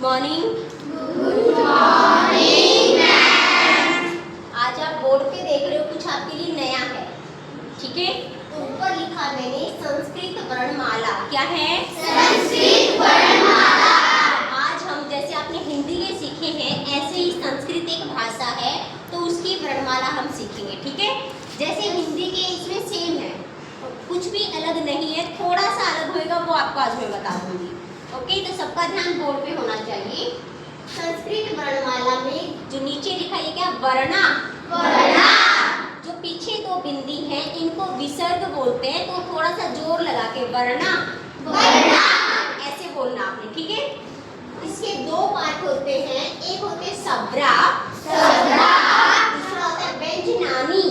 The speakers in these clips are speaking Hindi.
मॉर्निंग। Good morning ma'am. आज आप बोर्ड पे देख रहे हो, कुछ आपके लिए नया है, ठीक है। ऊपर लिखा मैंने संस्कृत वर्णमाला। क्या है? संस्कृत वर्णमाला। आज हम जैसे आपने हिंदी के सीखे हैं, ऐसे ही संस्कृत एक भाषा है, तो उसकी वर्णमाला हम सीखेंगे, ठीक है। जैसे हिंदी के इसमें सेम है, कुछ भी अलग नहीं है, थोड़ा सा अलग होएगा, वो आपको आज मैं बता दूंगी। ओके, तो सबका ध्यान बोर्ड पे होना चाहिए। संस्कृत वर्णमाला में जो नीचे लिखा है क्या? वर्णा। वर्णा। जो पीछे दो बिंदी हैं, इनको विसर्ग बोलते हैं, तो थोड़ा सा जोर लगा के वर्णा वर्णा ऐसे बोलना आपने, ठीक है। इसके दो पार्ट होते हैं, एक होते हैं सब्रा, दूसरा होता है व्यंजनानी।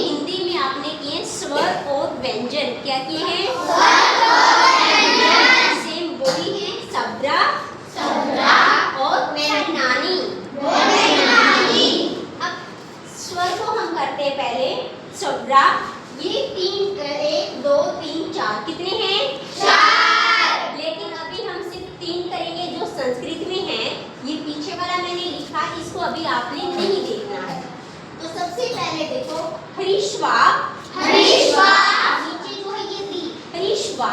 हिंदी में आपने किए स्वर और व्यंजन। क्या किए हैं? सेम वही है, सब्रा और व्यंजनानी। अब स्वर को हम करते हैं पहले। सब्रा, ये 1 2 3 4 कितने हैं? 4। लेकिन अभी हम सिर्फ 3 करेंगे जो संस्कृत में है। ये पीछे वाला मैंने लिखा, इसको अभी आपने नहीं देखना है। तो सबसे पहले देखो, हरिश्वा। नीचे जो है ये दी, हरिश्वा।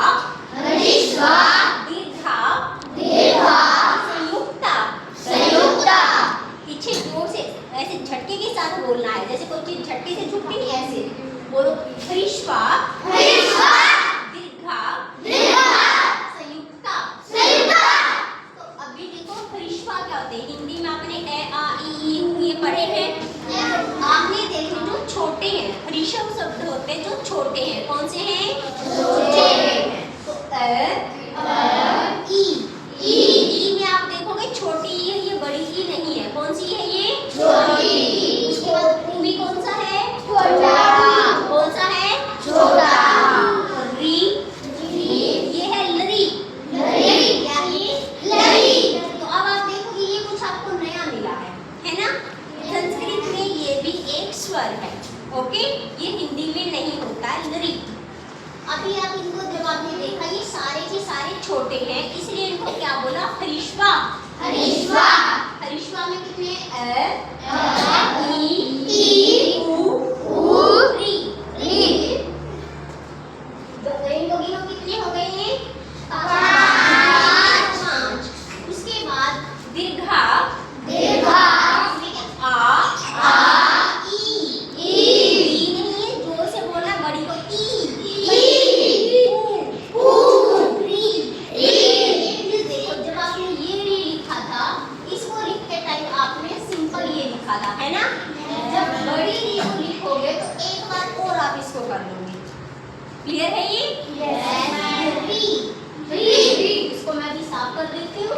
दीर्घा। संयुक्ता। पीछे जोर से ऐसे झटके के साथ बोलना है, जैसे कोई चीज झटके से झुकती नहीं, ऐसे बोलो। हरिश्वा। दीर्घा। संयुक्ता। तो अभी देखो हरिश्वा क्या होते हैं। हिंदी में आपने ए आ ई ऊ ये पढ़े हैं। आपने देखे जो छोटे हैं, हरिषभ शब्द होते हैं जो छोटे हैं। कौन से हैं? छोटे हैं। तो ई में आप देखोगे छोटी ई है, ये बड़ी ई नहीं है। कौन सी है ये? उसके बाद ऊ भी कौन सा है? कौन सा है? री। ये है लरी। क्या ये? तो अब आप देखोगे ये कुछ आपको नया मिला है ना। संस्कृत में ये भी एक स्वर है, ओके। ये हिंदी में नहीं होता है, लरी। अभी आप इनको जब आपने देखा, ये सारे के सारे छोटे हैं, इसलिए इनको क्या बोला? हरिश्वा। हरिश्वा में कितने? ई ऊ री। इन लोगों कितने हो गए हैं? 5। उसके बाद दीर्घा। जोर से बोलना, बड़ी को देखो, जब आपने ये री लिखा था, इसको लिखते टाइम आपने सिंपल ये लिखा था, है ना। जब बड़ी री को लिखोगे तो एक बार और आप इसको कर लोगे। क्लियर है ये? री। इसको मैं भी साफ कर देती हूँ।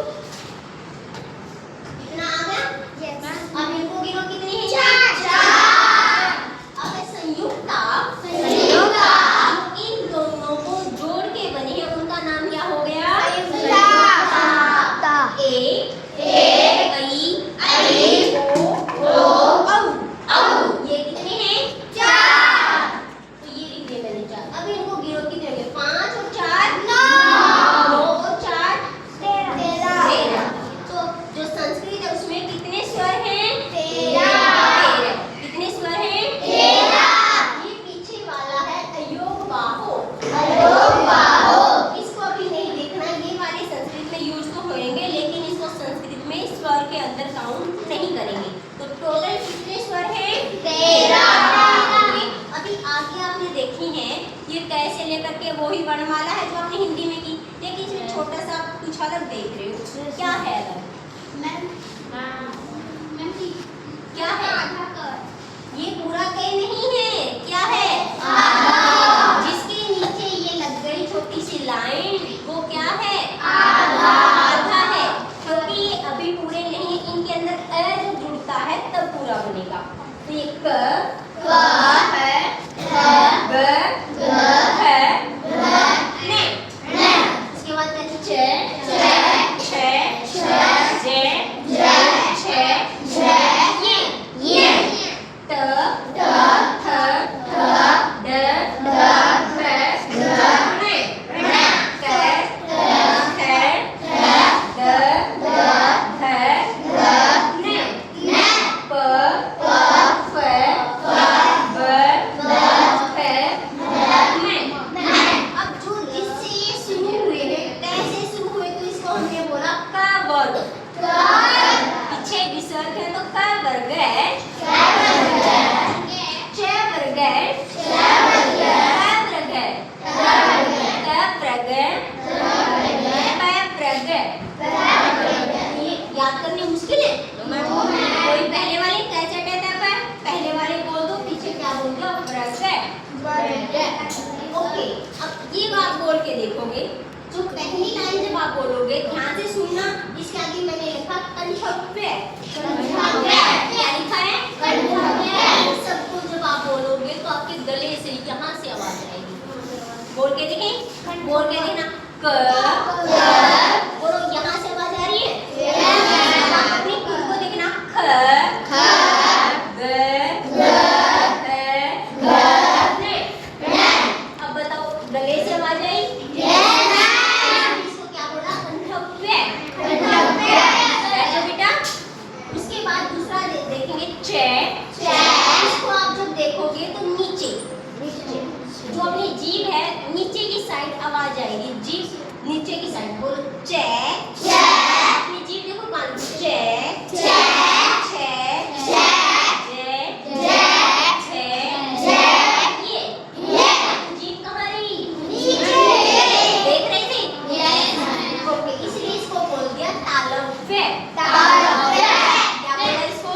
कितना आ गया? अब इनको गिनो, कितने हैं? 4। अब संयुक्ता। इन दोनों को जोड़ के बनी है, उनका नाम क्या हो गया? ये कितने हैं? 4। तो ये लिख दिए मैंने 4। अब इनको गिनो, कितने होंगे? 5 और 4 9 और 4 13। तो जो संस्कृत है उसमें कितने स्वर हैं? 13। कितने स्वर हैं? 13। ये पीछे वाला है अयोग बाहो। इसको अभी नहीं देखना, ये वाले संस्कृत में यूज तो होंगे, लेकिन इसको संस्कृत में स्वर के अंदर काउंट नहीं करेंगे। तो टोटल कितने स्वर हैं? 13। अभी आगे आपने देखी है, ये कैसे लेकर के वही वर्णमाला है जो आपने हिंदी में की, लेकिन इसमें छोटा सा कुछ अलग देख रहे हो। क्या है अलग? क्या है? ये पूरा के नहीं है, क्या है? जिसके नीचे ये लग गई छोटी सी लाइन, वो क्या है? आधा है, क्योंकि ये अभी पूरे नहीं, इनके अंदर अ जो जुड़ता है तब पूरा बनेगा। तो ये क है, ग है, ने। इसके बाद च, छ, जे, छ, ये, त, थ, ये याद करने मुश्किल है? कोई पहले वाले कैसे कहता है? पहले वाले बोल दो, पीछे क्या बोल दो? ब्रश है। ओके, अब ये बात बोल के देखोगे, जो पहली लाइन जब आप बोलोगे ध्यान से सुनना। इसके आगे मैंने लिखा कंठव्य। क्या लिखा है? सबको जब आप बोलोगे तो आपके गले से यहाँ से आवाज आएगी। बोल के देखें, बोल के देखना। क बोलो, यहाँ से आवाज आ रही है? अपनी खुद को देखना। ख ग अब बताओ, गले से आवाज आई? इसको क्या बोला? कंठव्य। बैठो बेटा। उसके बाद दूसरा देखेंगे च। इसको आप जब देखोगे तो नीचे जो अपनी जीभ है, नीचे की साइड आवाज आएगी। जीभ नीचे की साइड बोलो। च अपनी जीभ देखो, कान च छ ये जीभ कहाँ रही? देख रहे थे? ओके, इसलिए इसको बोल दिया तालव्य। क्या बोला इसको?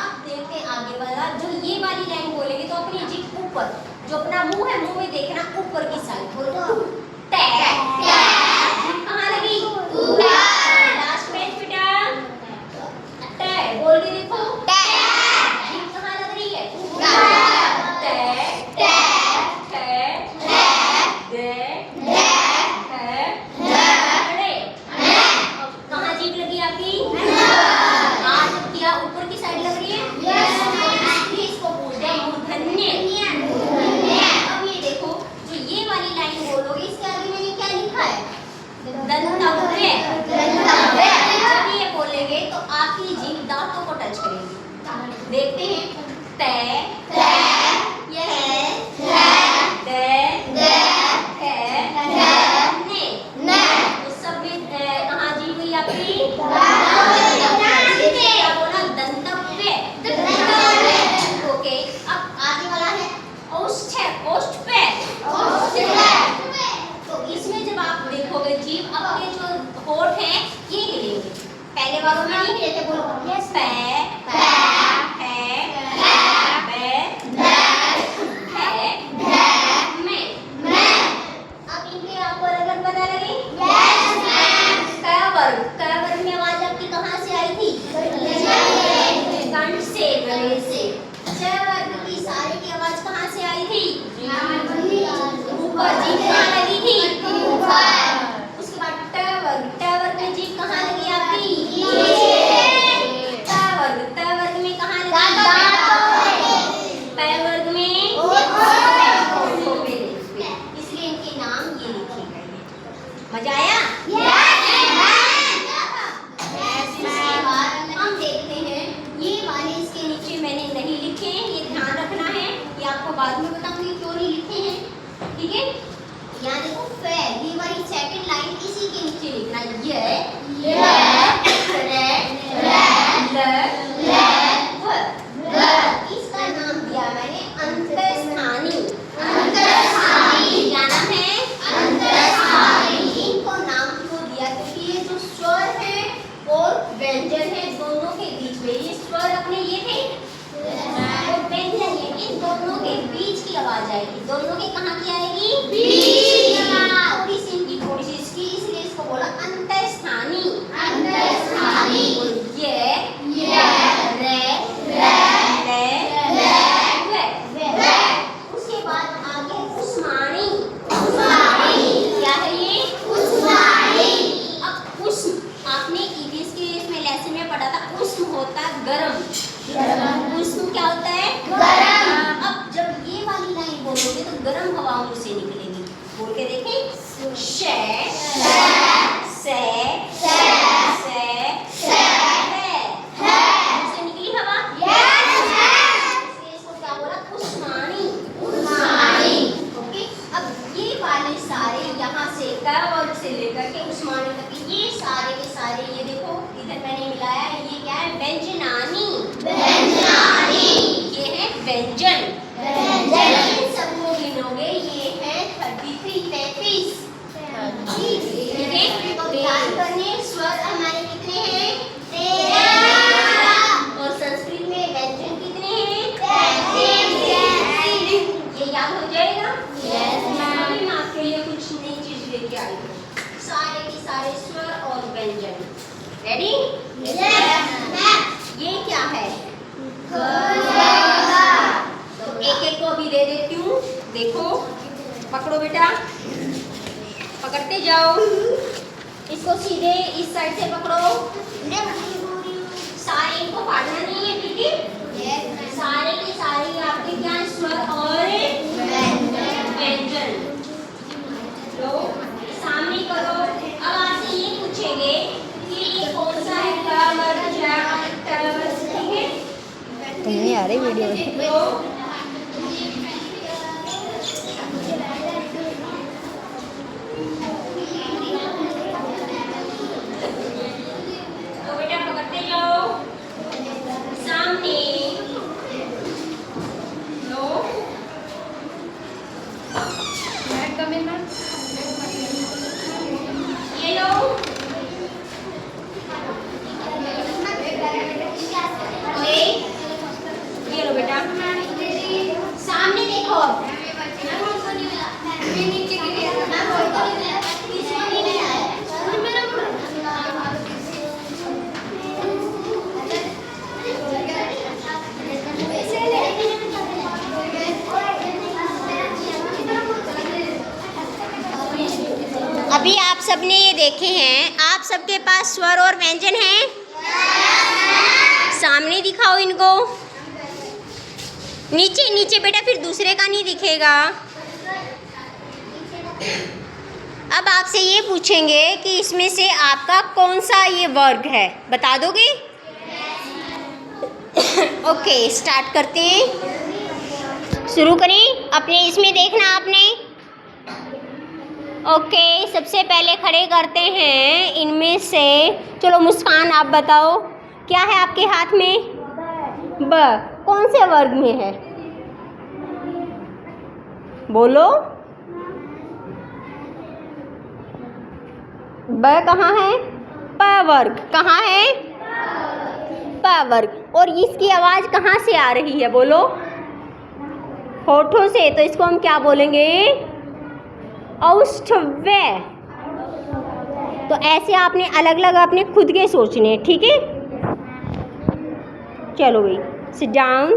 अब देखते हैं आगे वाला। जो ये वाली लाइन बोलेंगे तो अपनी जीभ ऊपर, जो अपना मुंह है, मुंह में देखना ऊपर की साइड। बोलो टे। जीभ कहाँ लगी? लास्ट पेज बेटा। टे बोल के देखो। जीभ कहाँ लग रही है? टे टे गे टे। अब कहाँ जीभ लगी आपकी? आज किया ऊपर की साइड लग रही है। इसलिए इसको बोलते हैं मूर्धन्य। अब ये देखो, जो ये वाली लाइन बोलोगे इसके आगे मैंने क्या लिखा है? दंतव्य। जब ये बोलेंगे तो आपकी जीभ दांतों को टच करेगी। देखते हैं। ते ये दे ने। तो सब में कहाँ जीभ हुई आपकी? क्या बोला? दंतव्य। ओके, अब आगे वाला है ओष्ठ। ओष्ठप्य। तो इसमें जब आप देखोगे जीभ अपने जो होठ है ये हिलेंगे। पहले वालों में नहीं हिलते। बोलो पै है बे है में। अब इनके आपको लगन पता लगी? क वर्ग में आवाज आपकी कहाँ से आई थी? कंठ से, गले से। च वर्ग की सारे की आवाज कहाँ से आई थी? ऊपर। जीभ कहाँ लगी थी? उसके बाद ट वर्ग में जीभ कहाँ लगी आपकी? ट वर्ग में कहाँ लगी? पै वर्ग में होठों पे। इसलिए इनके नाम ये लिखे गए हैं। मजा आया? इसके बाद हम देखते हैं ये वाले, इसके नीचे मैंने नहीं लिखे हैं, ये ध्यान रखना है। ये आपको बाद में बताऊंगी क्यों नहीं लिखे हैं। ठीक है, यहाँ देखो फे, ये वाली सेकंड लाइन इसी के नीचे लिखना। ये इसका नाम दिया मैंने अंतःस्थानी। क्या नाम है? इनको नाम क्यों दिया? क्योंकि ये जो स्वर है और व्यंजन है, दोनों के बीच में ये स्वर अपने ये थे और व्यंजन है, इन दोनों के बीच की आवाज आएगी। दोनों के कहाँ की आएगी? थोड़ी सी इनकी, थोड़ी सी इसकी, इसलिए इसको बोला अंतःस्थानी। ये रे उसके बाद आगे उष्माणी। क्या है ये? अब उष्म आपने ईवीएस के इसमें लेसन में पढ़ा था। उष्म होता है गरम। उष्म क्या होता है? अब जब ये वाली लाइन बोलोगे तो गरम हवाओं से निकलेगी। बोल के देखें। शे से निकली हवा। इसको क्या बोला? उष्माणी। ओके, अब ये वाले सारे यहाँ से क वर्ग से लेकर के उष्माणी तक ये सारे के सारे, ये देखो इधर मैंने मिलाया है, ये क्या है? व्यंजनानी। ये है व्यंजन। इन सबको गिनोगे ये है 33 33। ठीक है, रेडी? ये क्या है? तो एक एक को भी दे देती हूँ। देखो, पकड़ो बेटा, पकड़ते जाओ। इसको सीधे इस साइड से पकड़ो। सारे इनको फाड़ना नहीं है, ठीक है? सारे के सारे आपके क्या स्वर और व्यंजन। लो, सामने करो। अब आपसे ये पूछेंगे कि ये कौन सा है, ठीक है? नहीं आ रही वीडियो में। लो, तो बेटा पकड़ते जाओ। सामने लो, ये लो, ये लो बेटा। सामने देखो। अभी आप सबने ये देखे हैं, आप सबके पास स्वर और व्यंजन हैं? सामने दिखाओ इनको। नीचे नीचे बेटा, फिर दूसरे का नहीं दिखेगा। अब आपसे ये पूछेंगे कि इसमें से आपका कौन सा ये वर्ग है, बता दोगे? ओके, स्टार्ट करते हैं। शुरू करें। अपने इसमें देखना आपने। ओके, सबसे पहले खड़े करते हैं इनमें से। चलो मुस्कान, आप बताओ क्या है आपके हाथ में? ब। कौन से वर्ग में है? बोलो। ब कहाँ है? प वर्ग कहाँ है? प वर्ग। और इसकी आवाज़ कहाँ से आ रही है? बोलो। होठों से। तो इसको हम क्या बोलेंगे? औष्ठव्य। तो ऐसे आपने अलग अलग अपने खुद के सोचने, ठीक है? चलो भाई, सिट डाउन।